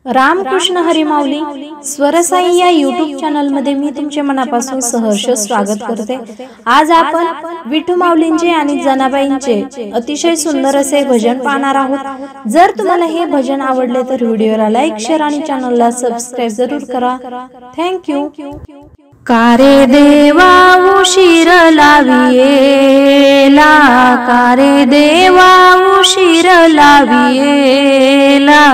रामकृष्ण हरी माऊली स्वरसाई या YouTube channel मध्ये मी तुमचे मनापासून सहर्ष स्वागत करते। आज आपण विठू माऊलींचे आणि जनाबाईंचे अतिशय सुंदर असे भजन पाहणार आहोत। जर तुम्हाला हे भजन आवडले तर व्हिडिओला लाईक, शेअर आणि चॅनलला सबस्क्राइब जरूर करा। Thank you. कारे देवा उशीर लावियेला, कारे देवा उशीर लावियेला,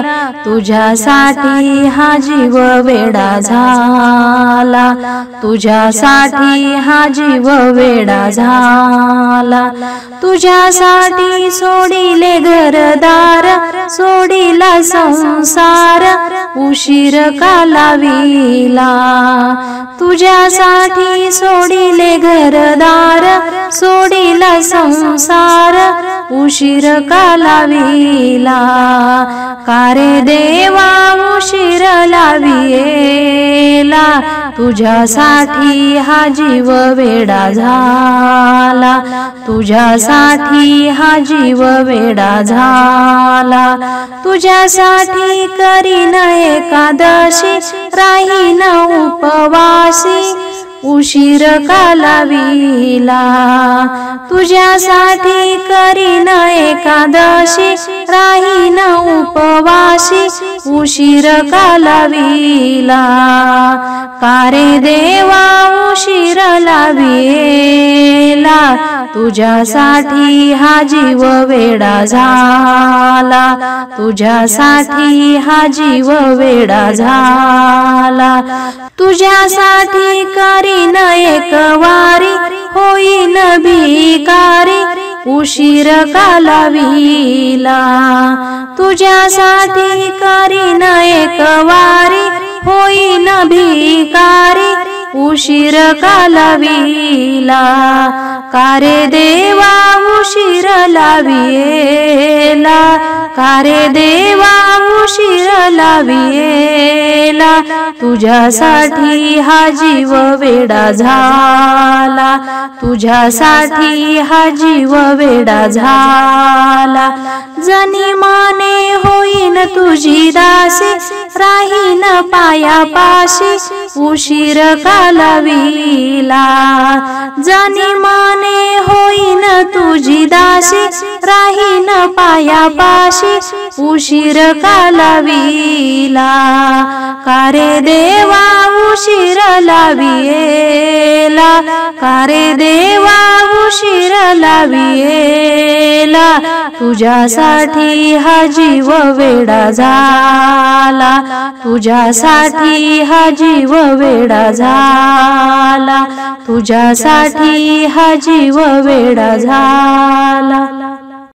तुझ्यासाठी हा जीव वेडा झाला, तुझ्यासाठी हा जीव वेडा झाला, तुझ्यासाठी सोडिले घरदार, सोडिला संसार, उशीर का लाविला, तुझ्यासाठी सोडिले घरदार, सोडिला संसार, उशीर का लाविला, कारे देवा उशीर लावियेला, तुझ्यासाठी हा जीव वेडा झाला, तुझ्यासाठी हा जीव वेडा झाला, तुझ्यासाठी करीन एकादशी, राहीन उपवासी, उशीर का लाविला, तुझ्यासाठी करीन एकादशी, राहीन उपवासी, उशीर का लाविला, कारे देवा उशीर लावियेला, तुझ्यासाठी हा जीव वेडा झाला, तुझ्यासाठी हा जीव वेडा झाला, तुझ्यासाठी करीन एक वारी, होईन भिकारी, उशीर का लाविला, तुझ्यासाठी करीन एक वारी, होईन भिकारी, उशीर का लाविला, कारे देवा उशीर लावियेला, कारे देवा उशीर लावियेला, तुझ्यासाठी हा जीव वेडा झाला, तुझ्यासाठी हा जीव वेडा झाला, जनी माने होईन तुझी दासी, राहीन पायापाशी, उशीर का लाविला, जनी माने होईन तुझी दासी, राहीन पायापाशी, उशीर का लाविला, कारे देवा उशीर लावियेला, कारे देवा उशीर लावियेला, तुझ्यासाठी हा जीव वेडा झाला, तुझ्यासाठी हा जीव वेडा झाला, तुझ्यासाठी हा जीव वेडा झाला।